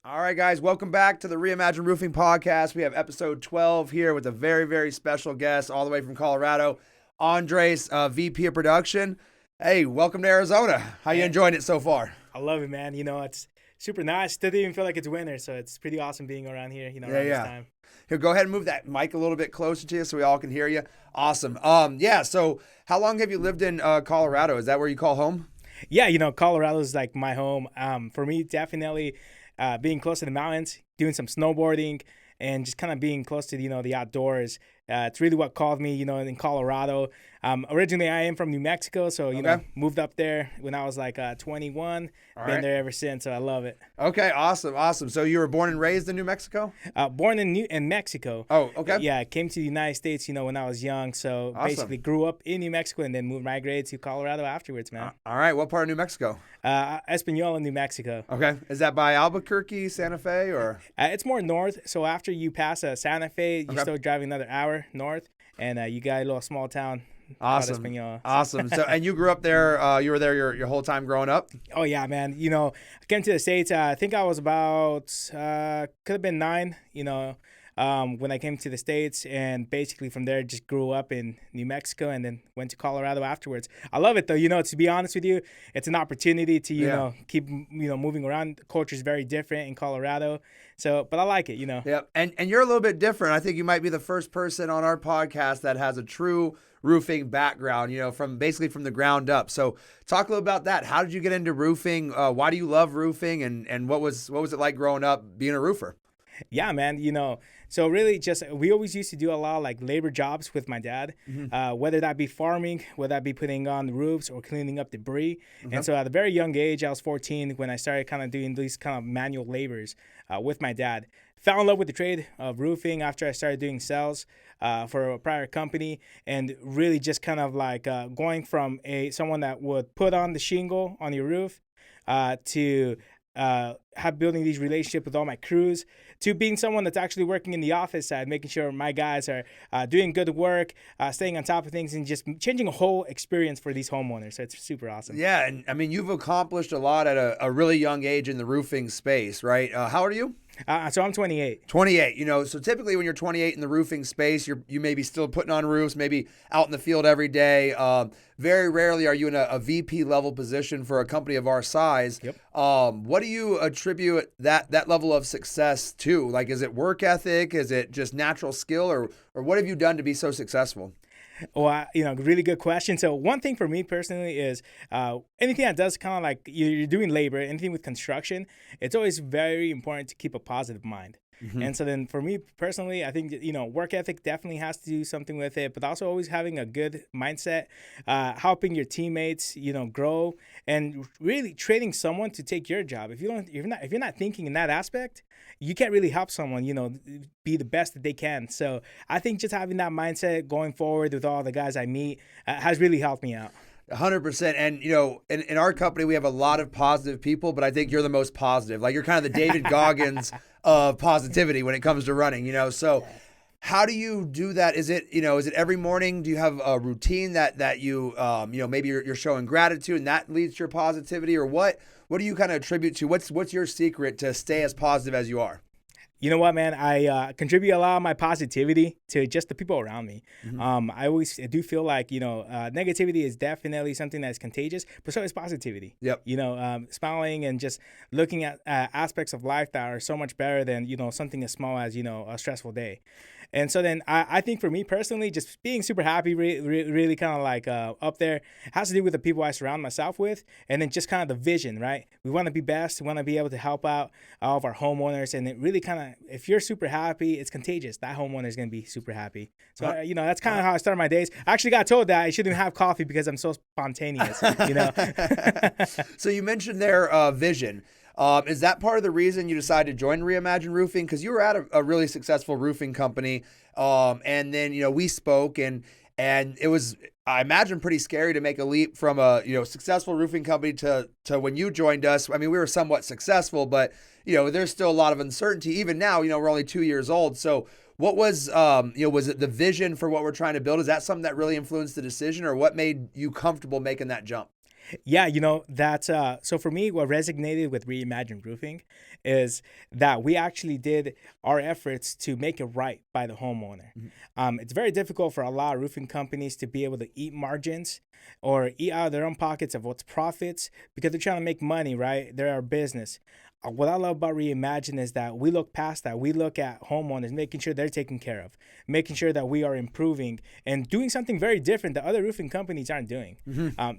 All right, guys, welcome back to the Reimagine Roofing Podcast. We have episode 12 here with a very, very special guest all the way from Colorado, Andres, VP of Production. Hey, welcome to Arizona. How you enjoying it so far? I love it, man. It's super nice. Doesn't even feel like it's winter, so it's pretty awesome being around here, around this time. Here, go ahead and move that mic a little bit closer to you so we all can hear you. Awesome. So how long have you lived in Colorado? Is that where you call home? Yeah, Colorado is like my home. For me, definitely being close to the mountains, doing some snowboarding, and just kind of being close to, the outdoors. It's really what called me, in Colorado. Originally, I am from New Mexico, so, moved up there when I was like 21. Been there ever since, so I love it. Okay, awesome. So you were born and raised in New Mexico? Born in Mexico. Oh, okay. Yeah, came to the United States, when I was young. So basically grew up in New Mexico and then migrated to Colorado afterwards, man. All right, what part of New Mexico? Espanola, New Mexico. Okay, is that by Albuquerque, Santa Fe, or? It's more north. So after you pass Santa Fe, you still driving another hour north, and you got a little small town. Awesome. So, and you grew up there. You were there your whole time growing up. Oh yeah, man. I came to the States. I think I was about could have been 9. When I came to the States, and basically from there just grew up in New Mexico and then went to Colorado afterwards. I love it though. To be honest with you, it's an opportunity to keep moving around. The culture is very different in Colorado. So, but I like it. Yeah, and you're a little bit different. I think you might be the first person on our podcast that has a true roofing background, from the ground up. So talk a little about that. How did you get into roofing? Why do you love roofing? And what was it like growing up being a roofer? Yeah, man, so really we always used to do a lot of like labor jobs with my dad, whether that be farming, whether that be putting on the roofs or cleaning up debris. And so at a very young age, I was 14 when I started kind of doing these kind of manual labors with my dad. Fell in love with the trade of roofing after I started doing sales for a prior company, and really just kind of like going from someone that would put on the shingle on your roof to have building these relationships with all my crews, to being someone that's actually working in the office side, making sure my guys are doing good work, staying on top of things, and just changing a whole experience for these homeowners. So it's super awesome. Yeah, and I mean, you've accomplished a lot at a really young age in the roofing space, right? How old are you? So I'm 28. 28, so typically when you're 28 in the roofing space, you may be still putting on roofs, maybe out in the field every day. Very rarely are you in a VP level position for a company of our size. Yep. What do you attribute that level of success to? Like, is it work ethic? Is it just natural skill? Or what have you done to be so successful? Well, really good question. So one thing for me personally is anything that does kind of like you're doing labor, anything with construction, it's always very important to keep a positive mind. Mm-hmm. And so then for me personally, I think, work ethic definitely has to do something with it, but also always having a good mindset, helping your teammates, grow, and really training someone to take your job. If you're not thinking in that aspect, you can't really help someone, be the best that they can. So I think just having that mindset going forward with all the guys I meet has really helped me out. 100%. And, in our company, we have a lot of positive people, but I think you're the most positive. Like, you're kind of the David Goggins of positivity when it comes to running, So how do you do that? Is it every morning? Do you have a routine that you, maybe you're showing gratitude and that leads to your positivity, or what do you kind of attribute to? What's your secret to stay as positive as you are? You know what, man? I contribute a lot of my positivity to just the people around me. Mm-hmm. I do feel like, negativity is definitely something that's contagious, but so is positivity. Yep. Smiling and just looking at aspects of life that are so much better than, something as small as, a stressful day. And so then I think for me personally, just being super happy, really kind of like up there, has to do with the people I surround myself with, and then just kind of the vision, right? We want to be best. We want to be able to help out all of our homeowners, and it really kind of, if you're super happy, it's contagious. That homeowner is going to be super happy. So, that's kind of how I start my days. I actually got told that I shouldn't have coffee because I'm so spontaneous, So you mentioned their vision. Is that part of the reason you decided to join Reimagine Roofing? Because you were at a really successful roofing company, and then we spoke, and it was, I imagine, pretty scary to make a leap from a successful roofing company to when you joined us. I mean, we were somewhat successful, but there's still a lot of uncertainty. Even now, we're only 2 years old. So what was was it the vision for what we're trying to build? Is that something that really influenced the decision, or what made you comfortable making that jump? Yeah, that's so for me, what resonated with Reimagine Roofing is that we actually did our efforts to make it right by the homeowner. It's very difficult for a lot of roofing companies to be able to eat margins or eat out of their own pockets of what's profits because they're trying to make money, right? They're our business. What I love about Reimagine is that we look past that. We look at homeowners, making sure they're taken care of, making sure that we are improving and doing something very different that other roofing companies aren't doing.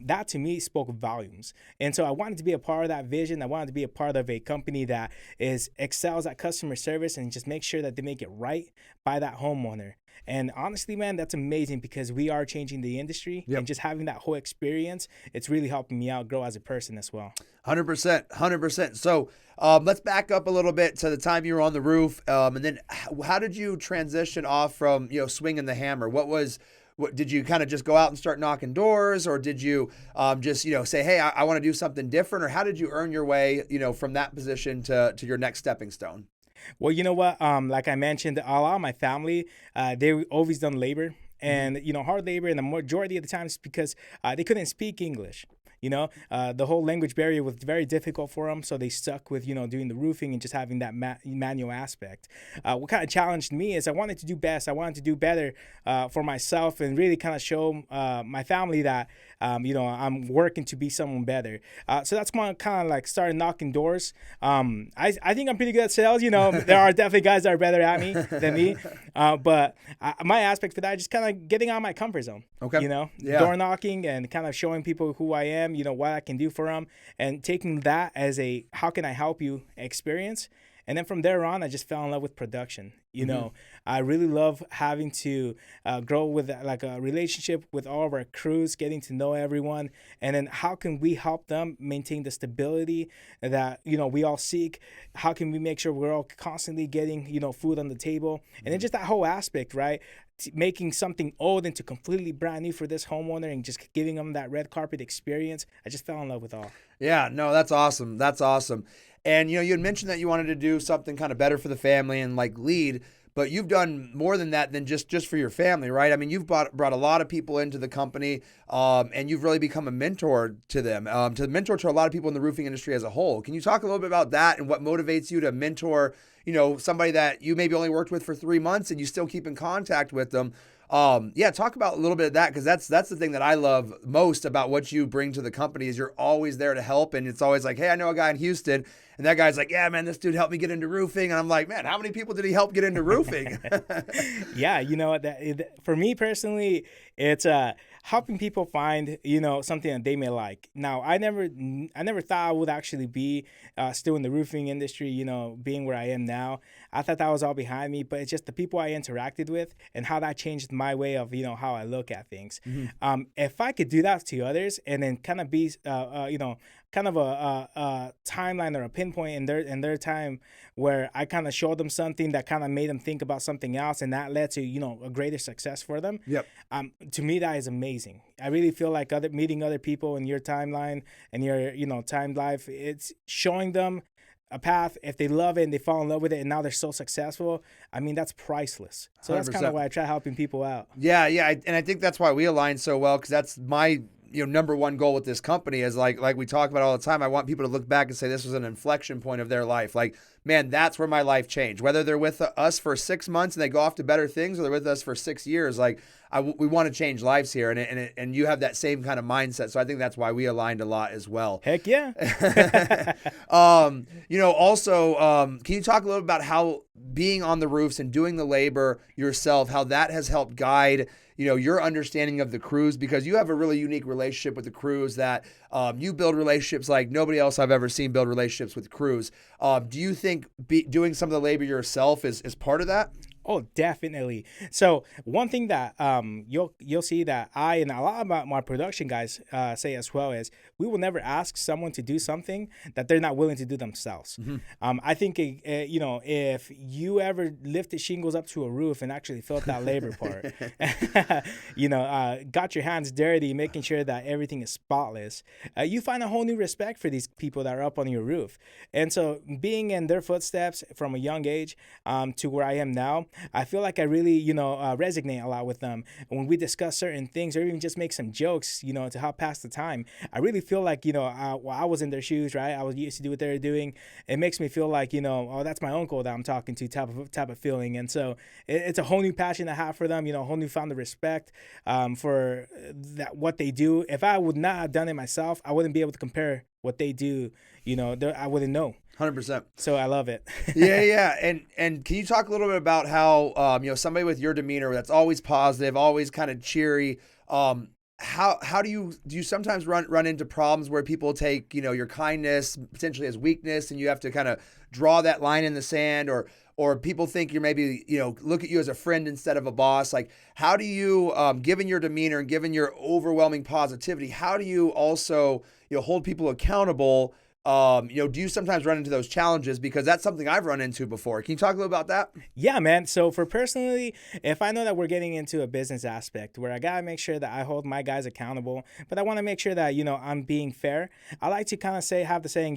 That to me spoke volumes. And so I wanted to be a part of that vision. I wanted to be a part of a company that excels at customer service and just make sure that they make it right by that homeowner. And honestly, man, that's amazing because we are changing the industry and just having that whole experience, it's really helping me out grow as a person as well. 100%, 100%. So let's back up a little bit to the time you were on the roof, and then how did you transition off from swinging the hammer? What did you kind of just go out and start knocking doors, or did you just say, hey, I want to do something different, or how did you earn your way from that position to your next stepping stone? Well, you know what? Like I mentioned, a lot of my family, they always done labor and, hard labor. And the majority of the times because they couldn't speak English. The whole language barrier was very difficult for them. So they stuck with, doing the roofing and just having that manual aspect. What kind of challenged me is I wanted to do best. I wanted to do better for myself and really kind of show my family that, I'm working to be someone better. So that's when I kind of like started knocking doors. I think I'm pretty good at sales. There are definitely guys that are better at me than me. But my aspect for that is just kind of getting out of my comfort zone. Okay. Door knocking and kind of showing people who I am, what I can do for them, and taking that as a how can I help you experience. And then from there on, I just fell in love with production. I really love having to grow with like a relationship with all of our crews, getting to know everyone. And then how can we help them maintain the stability that, we all seek? How can we make sure we're all constantly getting, food on the table? And then just that whole aspect, right? Making something old into completely brand new for this homeowner and just giving them that red carpet experience. I just fell in love with all. Yeah, no, that's awesome. That's awesome. And, you had mentioned that you wanted to do something kind of better for the family and like lead, but you've done more than that than just for your family, right? I mean, you've brought a lot of people into the company, and you've really become a mentor to them, to mentor to a lot of people in the roofing industry as a whole. Can you talk a little bit about that and what motivates you to mentor, somebody that you maybe only worked with for 3 months and you still keep in contact with them? Talk about a little bit of that, because that's the thing that I love most about what you bring to the company is you're always there to help, and it's always like, hey, I know a guy in Houston, and that guy's like, yeah, man, this dude helped me get into roofing, and I'm like, man, how many people did he help get into roofing? Yeah, for me personally, it's helping people find something that they may like. Now, I never thought I would actually be still in the roofing industry, being where I am now. I thought that was all behind me, but it's just the people I interacted with and how that changed my way of how I look at things. If I could do that to others and then kind of be kind of a timeline or a pinpoint in their time where I kind of showed them something that kind of made them think about something else, and that led to a greater success for them. Yep. To me, that is amazing. I really feel like meeting other people in your timeline and your timed life, it's showing them a path. If they love it and they fall in love with it and now they're so successful, I mean, that's priceless. So 100%. That's kind of why I try helping people out. Yeah. And I think that's why we align so well, because that's my number one goal with this company is like we talk about all the time. I want people to look back and say this was an inflection point of their life. Like, man, that's where my life changed. Whether they're with us for 6 months and they go off to better things, or they're with us for 6 years, like we want to change lives here, and you have that same kind of mindset. So I think that's why we aligned a lot as well. Heck yeah. Also, can you talk a little about how being on the roofs and doing the labor yourself, how that has helped guide your understanding of the crews, because you have a really unique relationship with the crews that you build relationships like nobody else I've ever seen build relationships with crews. Do you think doing some of the labor yourself is part of that? Oh, definitely. So one thing that you'll see that I and a lot of my production guys say as well is we will never ask someone to do something that they're not willing to do themselves. I think if you ever lifted shingles up to a roof and actually felt that labor part, got your hands dirty, making sure that everything is spotless, you find a whole new respect for these people that are up on your roof. And so being in their footsteps from a young age to where I am now, I feel like I really, resonate a lot with them. And when we discuss certain things or even just make some jokes, to help pass the time, I really feel like, I was in their shoes, right? I was used to do what they were doing. It makes me feel like, oh, that's my uncle that I'm talking to type of feeling. And so it's a whole new passion I have for them, a whole new found of respect for what they do. If I would not have done it myself, I wouldn't be able to compare what they do. I wouldn't know. 100%. So I love it. Yeah. And can you talk a little bit about how, somebody with your demeanor that's always positive, always kind of cheery, how do you sometimes run into problems where people take, your kindness potentially as weakness and you have to kind of draw that line in the sand, or people think you're maybe, look at you as a friend instead of a boss? Like, how do you, given your demeanor and given your overwhelming positivity, how do you also, hold people accountable? Do you sometimes run into those challenges? Because that's something I've run into before. Can you talk a little about that? Yeah, man. So for personally, if I know that we're getting into a business aspect where I got to make sure that I hold my guys accountable, but I want to make sure that, I'm being fair, I like to kind of have the saying,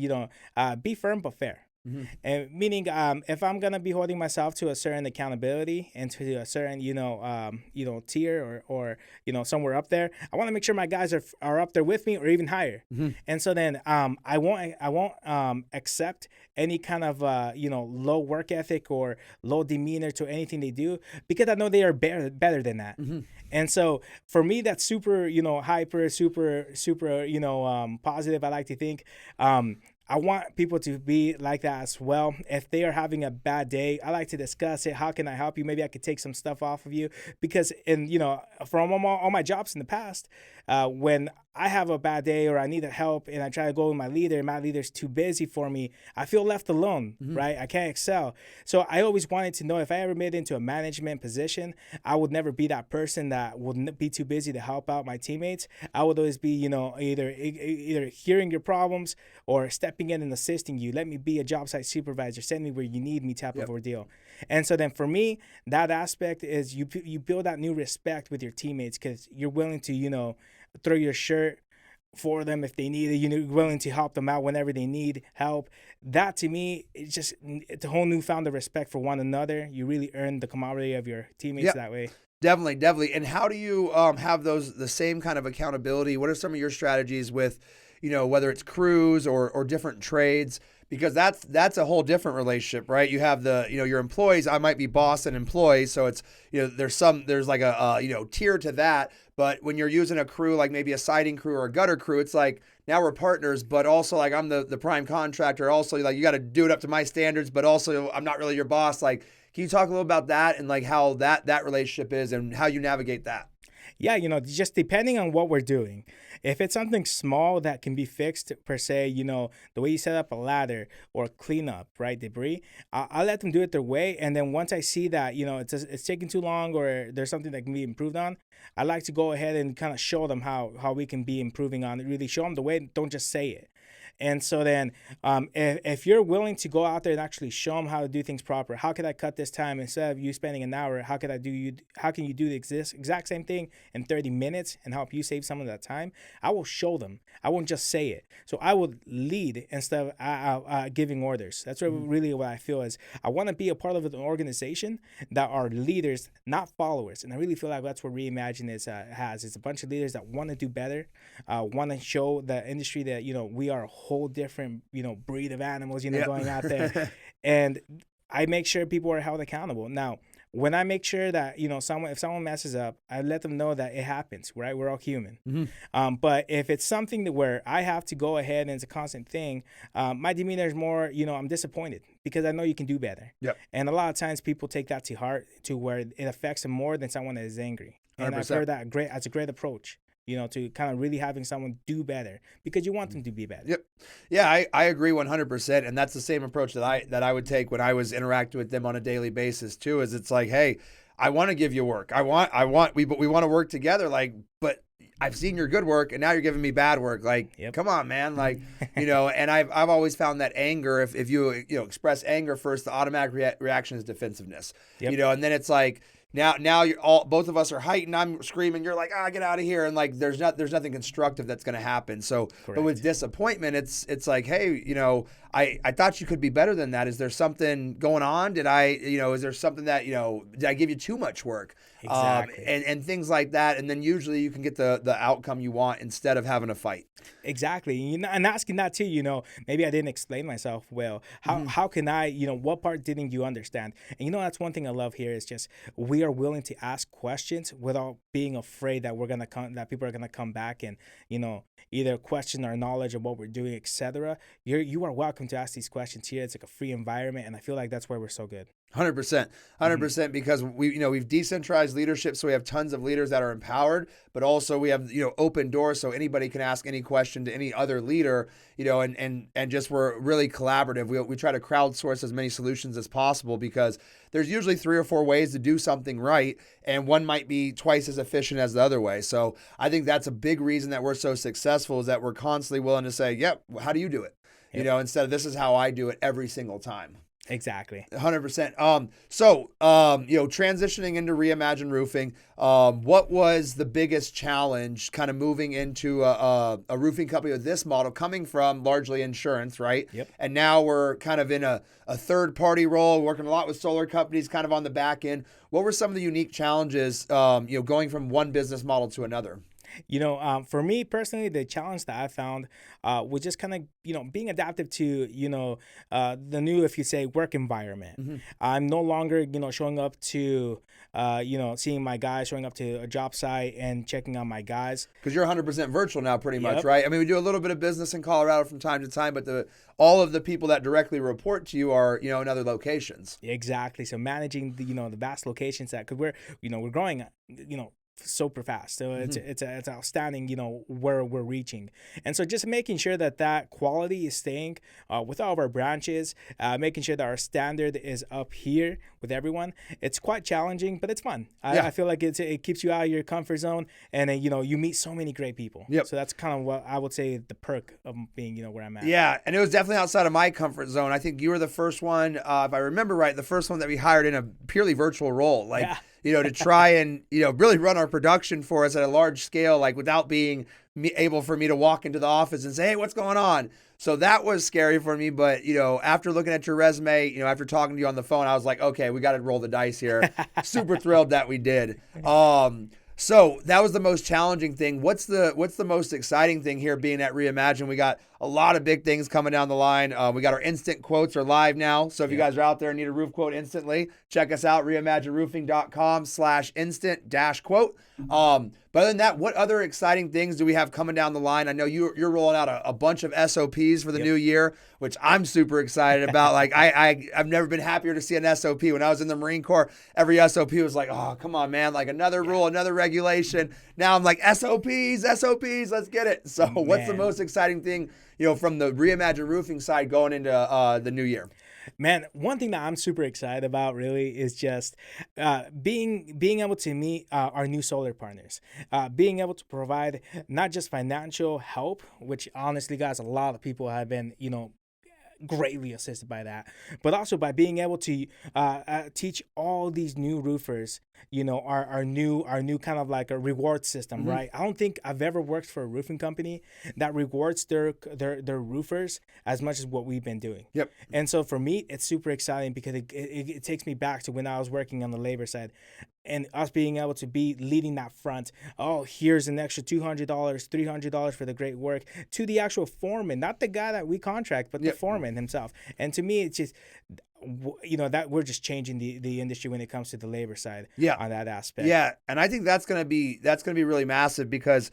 be firm but fair. Mm-hmm. And meaning, if I'm gonna be holding myself to a certain accountability and to a certain, tier or somewhere up there, I want to make sure my guys are up there with me or even higher. Mm-hmm. And so then, I won't accept any kind of low work ethic or low demeanor to anything they do, because I know they are better than that. Mm-hmm. And so for me, that's super, hyper, super, positive. I like to think. I want people to be like that as well. If they are having a bad day, I like to discuss it. How can I help you? Maybe I could take some stuff off of you. Because from all my jobs in the past, when I have a bad day or I need help and I try to go with my leader and my leader's too busy for me, I feel left alone, mm-hmm. right? I can't excel. So I always wanted to know, if I ever made it into a management position, I would never be that person that would be too busy to help out my teammates. I would always be, either hearing your problems or stepping in and assisting you. Let me be a job site supervisor. Send me where you need me type of ordeal. And so then for me, that aspect is you build that new respect with your teammates, because you're willing to, throw your shirt for them if they need it. You're willing to help them out whenever they need help. That to me, it's a whole new found of respect for one another. You really earn the camaraderie of your teammates that way. Definitely. And how do you have the same kind of accountability? What are some of your strategies with, whether it's crews or different trades? Because that's a whole different relationship, right? You have your employees. I might be boss and employee, so it's there's like a tier to that. But when you're using a crew, like maybe a siding crew or a gutter crew, it's like, now we're partners, but also like I'm the prime contractor. Also, like, you got to do it up to my standards, but also I'm not really your boss. Like, can you talk a little about that and like how that relationship is and how you navigate that? Yeah, just depending on what we're doing. If it's something small that can be fixed per se, the way you set up a ladder or clean up, right, debris, I'll let them do it their way. And then once I see that, it's taking too long or there's something that can be improved on, I like to go ahead and kind of show them how we can be improving on it, really show them the way, don't just say it. And so then if you're willing to go out there and actually show them how to do things proper, how can I cut this time instead of you spending an hour? How can you do the exact same thing in 30 minutes and help you save some of that time? I will show them. I won't just say it. So I will lead instead of giving orders. That's really what I feel is I want to be a part of an organization that are leaders, not followers. And I really feel like that's what Reimagine has. It's a bunch of leaders that want to do better, want to show the industry that, we are a whole different, breed of animals, going out there. And I make sure people are held accountable. Now, when I make sure that, if someone messes up, I let them know that it happens, right? We're all human. Mm-hmm. But if it's something where I have to go ahead and it's a constant thing, my demeanor is more, I'm disappointed because I know you can do better. Yep. And a lot of times people take that to heart to where it affects them more than someone that is angry. And 100%. I've heard that that's a great approach. To kind of really having someone do better because you want them to be better. Yep. Yeah, I agree 100%. And that's the same approach that I would take when I was interacting with them on a daily basis too, is it's like, hey, I want to give you work. we want to work together. Like, but I've seen your good work and now you're giving me bad work. Like, Come on, man. Like, and I've always found that anger, if you express anger first, the automatic reaction is defensiveness, and then it's like, Now you're both of us are heightened. I'm screaming. You're like, get out of here. And like, there's nothing constructive that's going to happen. So, Correct. But with disappointment, it's like, hey, I thought you could be better than that. Is there something going on? Is there something that, did I give you too much work? Exactly. And things like that. And then usually you can get the outcome you want instead of having a fight. Exactly. And asking that too, maybe I didn't explain myself well. How can I, what part didn't you understand? And that's one thing I love here is just we are willing to ask questions without being afraid that that people are gonna come back and, either question our knowledge of what we're doing, etc. You are welcome to ask these questions here. It's like a free environment, and I feel like that's why we're so good. 100%, because we've decentralized leadership, so we have tons of leaders that are empowered, but also we have open doors, so anybody can ask any question to any other leader, and just we're really collaborative. We try to crowdsource as many solutions as possible because there's usually 3 or 4 ways to do something right, and one might be twice as efficient as the other way. So I think that's a big reason that we're so successful is that we're constantly willing to say, "Yep, how do you do it?" Yep. Instead of this is how I do it every single time. Exactly. 100%. Transitioning into Reimagine Roofing, what was the biggest challenge kind of moving into a roofing company with this model coming from largely insurance, right? Yep. And now we're kind of in a third party role, working a lot with solar companies kind of on the back end. What were some of the unique challenges, going from one business model to another? For me personally, the challenge that I found was just kind of, being adaptive to, the new, if you say, work environment. Mm-hmm. I'm no longer, showing up to, seeing my guys, showing up to a job site and checking on my guys. Because you're 100% virtual now pretty much, Yep. right? I mean, we do a little bit of business in Colorado from time to time, but all of the people that directly report to you are, in other locations. Exactly. So managing the vast locations because we're growing, super fast. So it's outstanding, where we're reaching. And so just making sure that quality is staying with all of our branches, making sure that our standard is up here with everyone. It's quite challenging, but it's fun. I feel like it keeps you out of your comfort zone, and you meet so many great people. Yep. So that's kind of what I would say the perk of being, where I'm at. Yeah, and it was definitely outside of my comfort zone. I think you were the first one, if I remember right, the first one that we hired in a purely virtual role. To try and, really run our production for us at a large scale, without being able for me to walk into the office and say, "Hey, what's going on?" So that was scary for me. But, after looking at your resume, after talking to you on the phone, I was like, okay, we got to roll the dice here. Super thrilled that we did. So that was the most challenging thing. What's the most exciting thing here being at Reimagine? We got a lot of big things coming down the line. We got our instant quotes are live now. So if you guys are out there and need a roof quote instantly, check us out, reimagineroofing.com/instant-quote. But other than that, what other exciting things do we have coming down the line? I know you're rolling out a bunch of SOPs for the new year, which I'm super excited about. I've never been happier to see an SOP. When I was in the Marine Corps, every SOP was like, oh, come on, man, another rule, another regulation. Now I'm like, SOPs, let's get it. So what's the most exciting thing, from the Reimagine Roofing side going into the new year? Man, one thing that I'm super excited about really is just being able to meet our new solar partners, being able to provide not just financial help, which honestly, guys, a lot of people have been, greatly assisted by that, but also by being able to teach all these new roofers, our new kind of like a reward system, right? I don't think I've ever worked for a roofing company that rewards their roofers as much as what we've been doing. Yep. And so for me, it's super exciting because it takes me back to when I was working on the labor side. And us being able to be leading that front, oh, here's an extra $200, $300 for the great work, to the actual foreman, not the guy that we contract, but the foreman himself. And to me, it's just, that we're just changing the industry when it comes to the labor side on that aspect. Yeah, and I think that's gonna be really massive because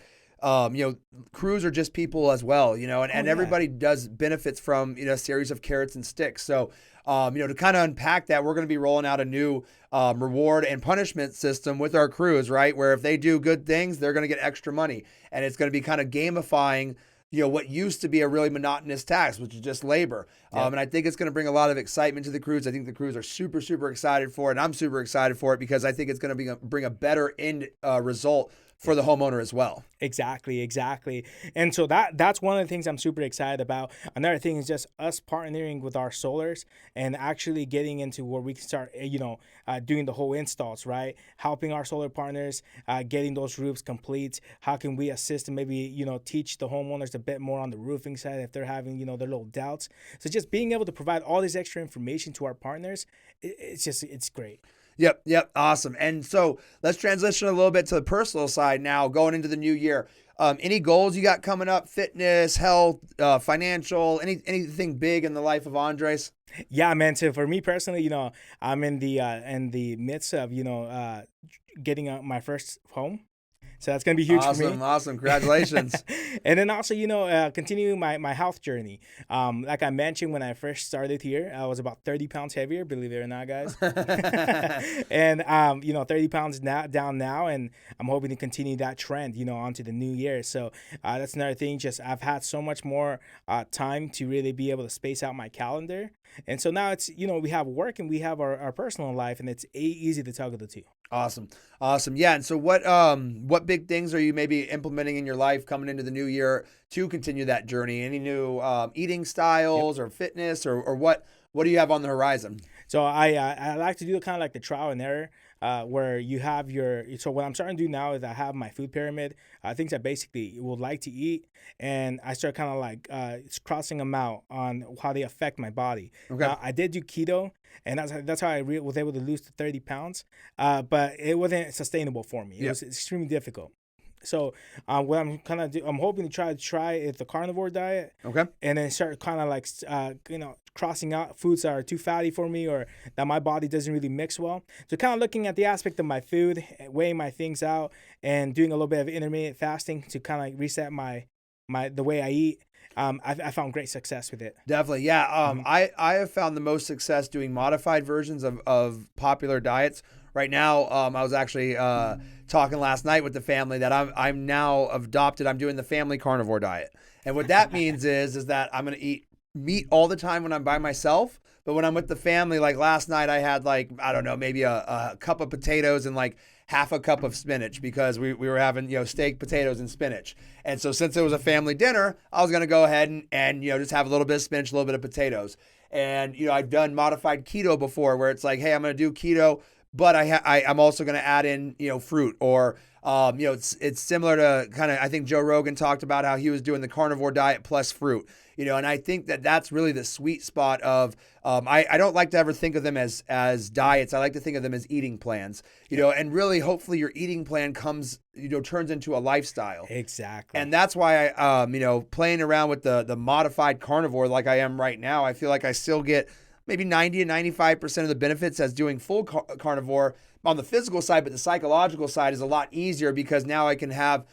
crews are just people as well, and everybody does benefits from, a series of carrots and sticks. So, to kind of unpack that, we're going to be rolling out a new reward and punishment system with our crews, right? Where if they do good things, they're going to get extra money. And it's going to be kind of gamifying, what used to be a really monotonous task, which is just labor. And I think it's going to bring a lot of excitement to the crews. I think the crews are super, super excited for it. And I'm super excited for it because I think it's going to bring a better end result for the homeowner as well. Exactly. And so that's one of the things I'm super excited about. Another thing is just us partnering with our solars and actually getting into where we can start, doing the whole installs, right? Helping our solar partners, getting those roofs complete. How can we assist and maybe, teach the homeowners a bit more on the roofing side if they're having, their little doubts. So just being able to provide all this extra information to our partners, it's great. Yep. Awesome. And so let's transition a little bit to the personal side now, going into the new year. Any goals you got coming up? Fitness, health, financial, anything big in the life of Andres? Yeah, man. So for me personally, I'm in the midst of, getting my first home. So that's going to be huge for me. Awesome. Congratulations. And then also, continuing my health journey. Like I mentioned, when I first started here, I was about 30 pounds heavier, believe it or not, guys. And, 30 pounds down now, and I'm hoping to continue that trend, onto the new year. So that's another thing. Just I've had so much more time to really be able to space out my calendar. And so now it's, we have work and we have our personal life, and it's easy to toggle the two. Awesome. Yeah. And so what big things are you maybe implementing in your life coming into the new year to continue that journey? Any new eating styles or fitness or what do you have on the horizon? So I like to do kind of like the trial and error, where you have so what I'm starting to do now is I have my food pyramid, things I basically would like to eat, and I start kind of like crossing them out on how they affect my body. Okay. I did do keto, and that's how I was able to lose to 30 pounds, but it wasn't sustainable for me. It was extremely difficult. So what I'm hoping to try is the carnivore diet. Okay. And then start kind of like, crossing out foods that are too fatty for me or that my body doesn't really mix well. So kind of looking at the aspect of my food, weighing my things out, and doing a little bit of intermittent fasting to kind of like reset the way I eat. I found great success with it. Definitely. Yeah. I have found the most success doing modified versions of popular diets. Right now, I was actually talking last night with the family that I'm now adopted. I'm doing the family carnivore diet. And what that means is that I'm going to eat meat all the time when I'm by myself. But when I'm with the family, like last night, I had maybe a cup of potatoes and like half a cup of spinach because we were having, steak, potatoes, and spinach. And so since it was a family dinner, I was going to go ahead and just have a little bit of spinach, a little bit of potatoes. And, I've done modified keto before where it's like, hey, I'm going to do keto, but I'm also going to add in, fruit or, it's similar to kind of, I think Joe Rogan talked about how he was doing the carnivore diet plus fruit, and I think that's really the sweet spot of, I don't like to ever think of them as diets. I like to think of them as eating plans, and really hopefully your eating plan turns into a lifestyle. Exactly. And that's why I, playing around with the modified carnivore like I am right now, I feel like I still get maybe 90 and 95% of the benefits as doing full carnivore on the physical side, but the psychological side is a lot easier because now I can have,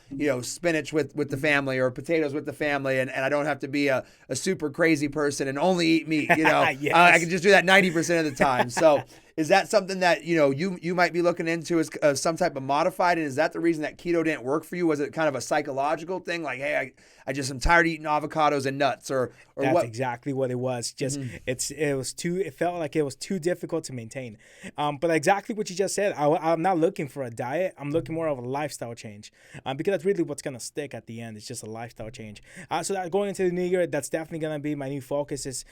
spinach with the family or potatoes with the family, and I don't have to be a super crazy person and only eat meat, Yes. I can just do that 90% of the time. So is that something that, you might be looking into as some type of modified, and is that the reason that keto didn't work for you? Was it kind of a psychological thing? Like, hey, I just am tired of eating avocados and nuts or That's what? exactly what it was. Just it felt like it was too difficult to maintain. But exactly what you just said, I'm not looking for a diet. I'm looking more of a lifestyle change, because that's really what's gonna stick at the end. It's just a lifestyle change. So that going into the new year, that's definitely gonna be my new focus. Is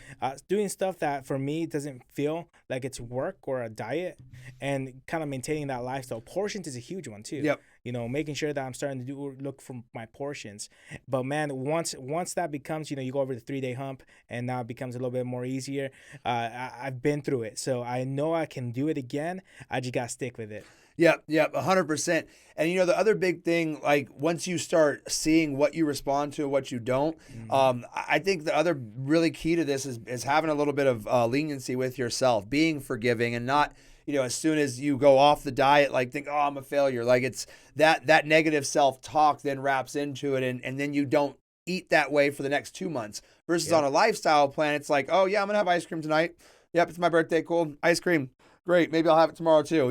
doing stuff that for me doesn't feel like it's work or a diet, and kind of maintaining that lifestyle. Portions is a huge one too. Yep. Making sure that I'm starting to look for my portions. But man, once that becomes, you go over the 3-day hump, and now it becomes a little bit more easier. I've been through it, so I know I can do it again. I just gotta stick with it. Yep, 100%. And the other big thing, like once you start seeing what you respond to and what you don't, I think the other really key to this is having a little bit of leniency with yourself, being forgiving, and not, as soon as you go off the diet, like think, oh, I'm a failure. Like it's that negative self-talk then wraps into it, and then you don't eat that way for the next 2 months. Versus on a lifestyle plan, it's like, oh yeah, I'm gonna have ice cream tonight. Yep, it's my birthday. Cool, ice cream. Great, maybe I'll have it tomorrow too,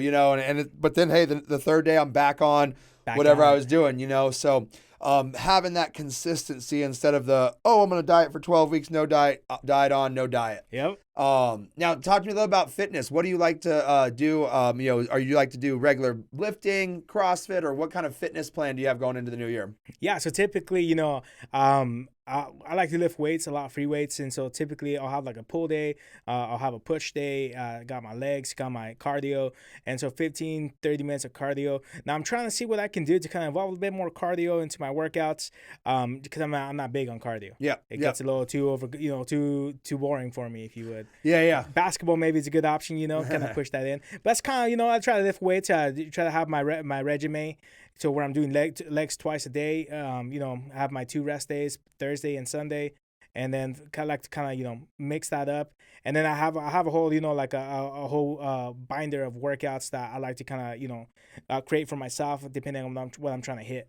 but then, hey, the third day I'm back on whatever I was doing, so having that consistency instead of I'm going to diet for 12 weeks, no diet, diet on, no diet. Yep. Now talk to me a little about fitness. What do you like to do? Are you like to do regular lifting, CrossFit, or what kind of fitness plan do you have going into the new year? Yeah, so typically, I like to lift weights, a lot of free weights. And so typically I'll have like a pull day, I'll have a push day, got my legs, got my cardio. And so 15, 30 minutes of cardio. Now I'm trying to see what I can do to kind of involve a bit more cardio into my workouts, because I'm not big on cardio. Yeah. It gets a little too boring for me, if you would. Yeah. Basketball maybe is a good option, kind of push that in. But that's kind of, I try to lift weights, try to have my regimen. So where I'm doing legs twice a day, I have my 2 rest days, Thursday and Sunday, and then mix that up. And then I have a whole, like a whole binder of workouts that I like to kind of, create for myself depending on what I'm trying to hit.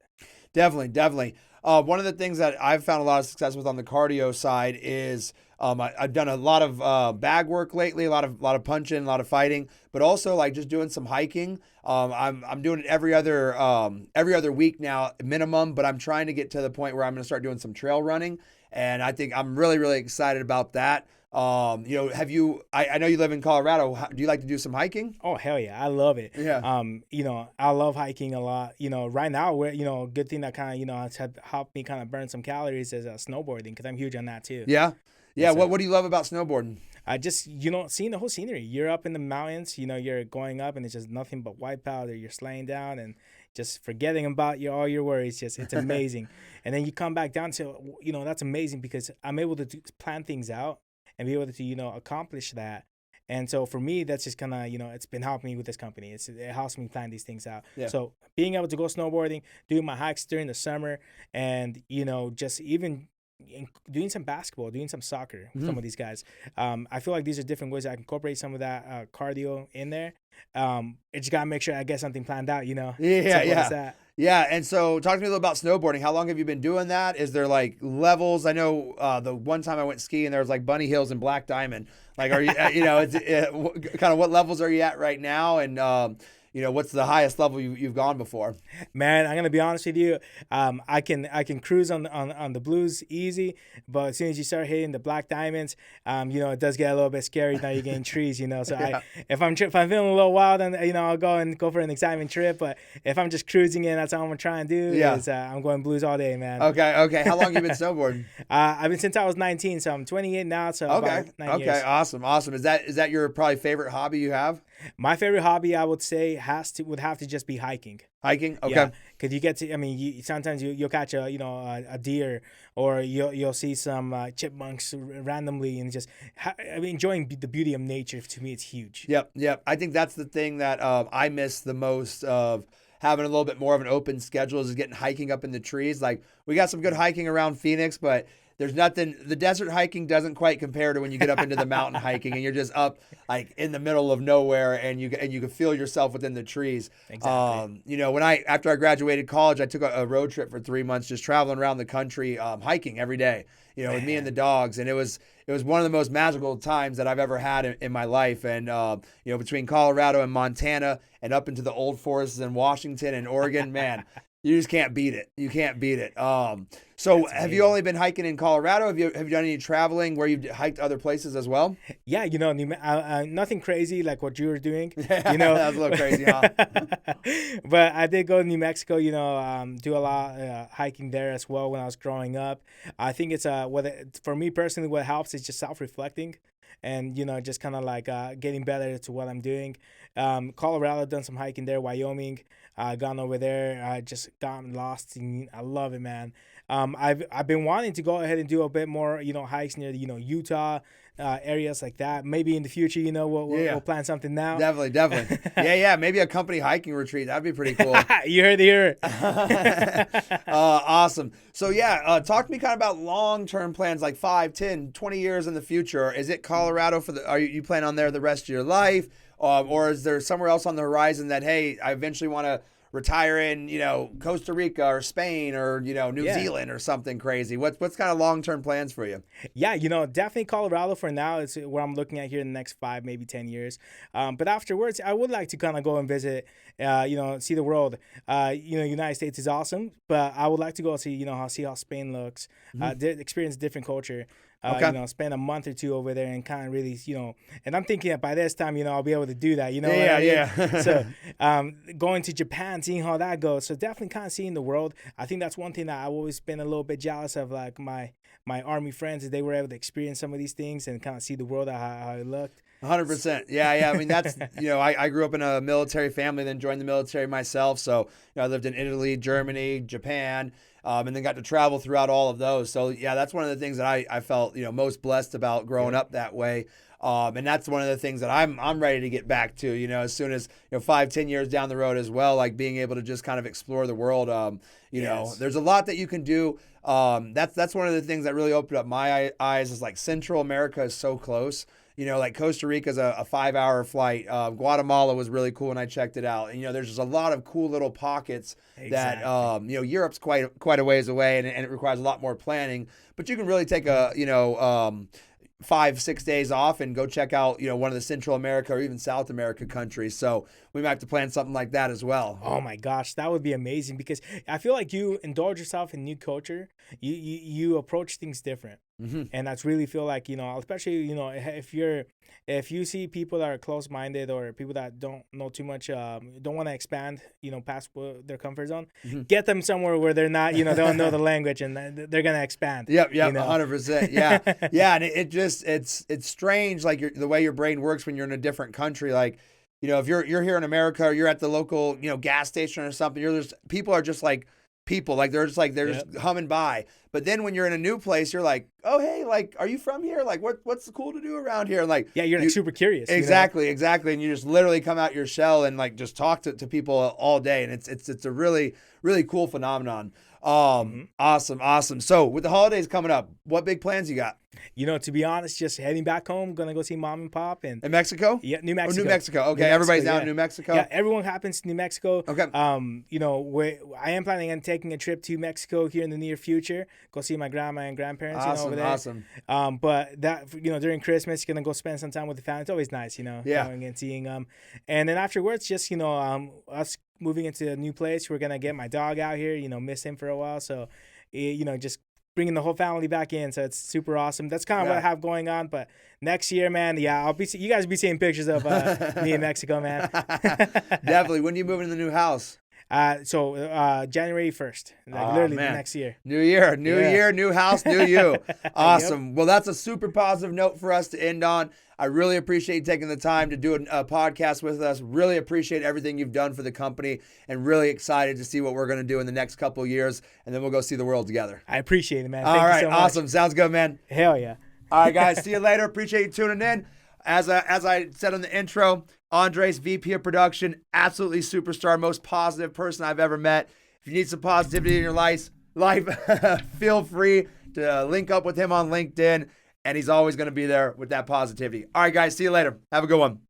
Definitely. One of the things that I've found a lot of success with on the cardio side is I've done a lot of bag work lately, a lot of punching, a lot of fighting, but also like just doing some hiking. I'm doing it every other week now minimum, but I'm trying to get to the point where I'm going to start doing some trail running, and I think I'm really, really excited about that. I know you live in Colorado. Do you like to do some hiking? Oh, hell yeah. I love it. Yeah. I love hiking a lot. Right now, a good thing that kind of, has helped me kind of burn some calories is snowboarding, because I'm huge on that too. Yeah. Yeah. So, what do you love about snowboarding? I just, seeing the whole scenery. You're up in the mountains, you're going up and it's just nothing but white powder. You're slaying down and just forgetting about all your worries. It's amazing. And then you come back down to, that's amazing because I'm able to plan things out and be able to, accomplish that. And so for me, that's just kind of, it's been helping me with this company. It helps me plan these things out. Yeah. So being able to go snowboarding, doing my hikes during the summer, and, just even doing some basketball, doing some soccer with some of these guys. I feel like these are different ways I can incorporate some of that cardio in there. I just got to make sure I get something planned out, Yeah. Yeah, and so talk to me a little about snowboarding. How long have you been doing that? Is there like levels? I know the one time I went skiing, there was like bunny hills and black diamond. Like, are you, kind of what levels are you at right now? And, what's the highest level you've gone before? Man, I'm gonna be honest with you. I can cruise on the blues easy, but as soon as you start hitting the black diamonds, it does get a little bit scary. Now you're getting trees, So yeah. If I'm feeling a little wild, then I'll go for an excitement trip. But if I'm just cruising in, that's all I'm gonna try and do. Yeah. I'm going blues all day, man. Okay. How long have you been snowboarding? I've been since I was 19, so I'm 28 now. So about 9 years. Awesome. Is that your probably favorite hobby you have? My favorite hobby, I would say, would have to just be hiking. Hiking, okay. Because you get to, sometimes you'll catch a deer, or you'll see some chipmunks randomly, and just enjoying the beauty of nature. To me, it's huge. Yep. I think that's the thing that I miss the most of having a little bit more of an open schedule, is getting hiking up in the trees. Like, we got some good hiking around Phoenix, but there's nothing. The desert hiking doesn't quite compare to when you get up into the mountain hiking and you're just up like in the middle of nowhere, and you can feel yourself within the trees. Exactly. After I graduated college, I took a road trip for 3 months, just traveling around the country, hiking every day. With me and the dogs, and it was one of the most magical times that I've ever had in my life. And between Colorado and Montana and up into the old forests in Washington and Oregon, man. You just can't beat it. You can't beat it. So have you only been hiking in Colorado? Have you done any traveling where you've hiked other places as well? Yeah, nothing crazy like what you were doing. That was a little crazy, huh? But I did go to New Mexico, do a lot of hiking there as well when I was growing up. I think it's for me personally, what helps is just self-reflecting. And, just kind of like getting better to what I'm doing. Colorado, done some hiking there. Wyoming, gone over there. I just gotten lost. And I love it, man. I've been wanting to go ahead and do a bit more, hikes near, Utah, areas like that. Maybe in the future, we'll plan something now. Definitely. Yeah. Maybe a company hiking retreat. That'd be pretty cool. You heard it here. Awesome. So talk to me kind of about long-term plans, like 5, 10, 20 years in the future. Is it Colorado are you plan on there the rest of your life? Or is there somewhere else on the horizon that, hey, I eventually want to retire in, Costa Rica or Spain or, New Zealand or something crazy? What's kind of long-term plans for you? Yeah, definitely Colorado for now is what I'm looking at here in the next 5, maybe 10 years. But afterwards, I would like to kind of go and visit, see the world. United States is awesome, but I would like to go see how Spain looks, experience a different culture. Okay. You know, spend a month or two over there and kind of really, you know, and I'm thinking that by this time, you know, I'll be able to do that, you know. Yeah, what I mean? yeah. So going to Japan, seeing how that goes. So definitely kind of seeing the world. I think that's one thing that I've always been a little bit jealous of, like my Army friends, is they were able to experience some of these things and kind of see the world how it looked. 100%. Yeah. I mean, that's, you know, I grew up in a military family, then joined the military myself. So, you know, I lived in Italy, Germany, Japan, and then got to travel throughout all of those. So, yeah, that's one of the things that I felt, you know, most blessed about growing up that way. And that's one of the things that I'm ready to get back to, you know, as soon as, you know, 5-10 years down the road as well, like being able to just kind of explore the world. You know, there's a lot that you can do. That's one of the things that really opened up my eyes, is like Central America is so close. You know, like Costa Rica is a 5-hour flight. Guatemala was really cool when I checked it out. And, you know, there's just a lot of cool little pockets that, you know, Europe's quite a ways away, and it requires a lot more planning. But you can really take a, you know, 5-6 days off and go check out, you know, one of the Central America or even South America countries. So we might have to plan something like that as well. Oh my gosh, that would be amazing, because I feel like you indulge yourself in new culture. You approach things different. Mm-hmm. And that's really feel like, you know, especially, you know, if you see people that are close-minded or people that don't know too much, don't want to expand, you know, past their comfort zone, get them somewhere where they're not, you know, they don't know the language, and they're going to expand. Yep, you know? 100%. Yeah. Yeah, and it just, it's strange, like the way your brain works when you're in a different country. Like, you know, if you're here in America, or you're at the local, you know, gas station or something, people are just like people, like they're just humming by. But then when you're in a new place, you're like, oh, hey, like, are you from here? Like, what's cool to do around here? And like, you're like super curious. Exactly. And you just literally come out your shell and like just talk to people all day. And it's a really, really cool phenomenon. Awesome. So with the holidays coming up, what big plans you got? You know, to be honest, just heading back home, gonna go see mom and pop in Mexico. Yeah, New Mexico. New Mexico. Okay, everybody's down in New Mexico. Yeah, everyone happens to New Mexico. Okay. You know, I am planning on taking a trip to Mexico here in the near future. Go see my grandma and grandparents. Awesome, over there. Awesome. But that, you know, during Christmas, gonna go spend some time with the family. It's always nice, you know, going and seeing them. And then afterwards, just, you know, us moving into a new place. We're gonna get my dog out here. You know, miss him for a while. So, you know, just bringing the whole family back in, so it's super awesome. That's kind of what I have going on. But next year, man, you guys will be seeing pictures of me in Mexico, man. Definitely. When do you move into the new house? So January 1st, literally next year. New year, new house, new you. Awesome. Yep. Well, that's a super positive note for us to end on. I really appreciate you taking the time to do a podcast with us. Really appreciate everything you've done for the company, and really excited to see what we're going to do in the next couple of years, and then we'll go see the world together. I appreciate it, man. All right, Thank you so much. Awesome. Sounds good, man. Hell yeah. All right, guys. See you later. Appreciate you tuning in. As I said on the intro, Andres, VP of Production, absolutely superstar, most positive person I've ever met. If you need some positivity in your life, feel free to link up with him on LinkedIn, and he's always going to be there with that positivity. All right, guys, see you later. Have a good one.